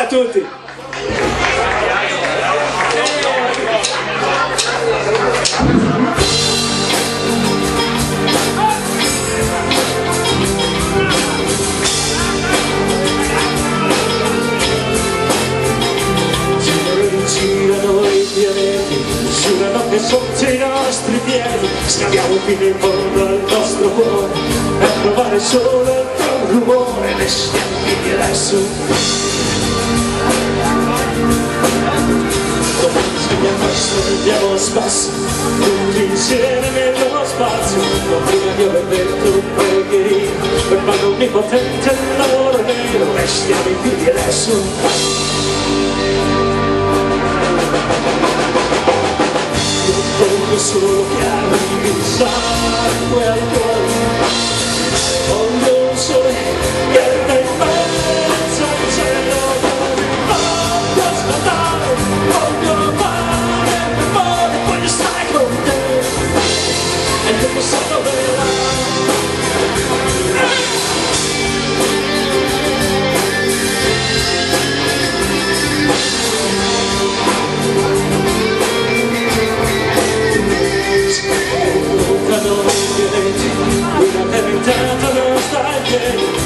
tutti! Girano i pianeti sulla notte sotto i nostri piedi, scaviamo fino in fondo al nostro cuore per trovare solo il tuo rumore. Restiamo qui adesso, domani sveglia questo andiamo a spasso tutti insieme nello spazio. Ma prima di aver detto pregherina per fare onnipotente l'amore nero, restiamo in piedi adesso. Voglio solo che arrivi il sangue al cuore, voglio un sole che sta in mezzo al cielo, voglio ascoltare, voglio fare memoria, voglio stare con te e il tempo s'approverà.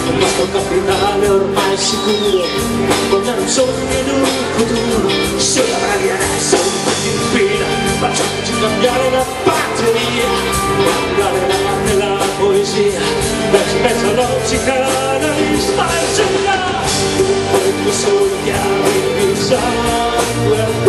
Il nostro capitale ormai sicuro, vogliamo un sogno in un futuro. Sulla bravi adesso, infine, facciamoci cambiare la batteria, guardare l'arte e la poesia, darci mezzo logica analista e geniale. Voglio solo che arrivi il sangue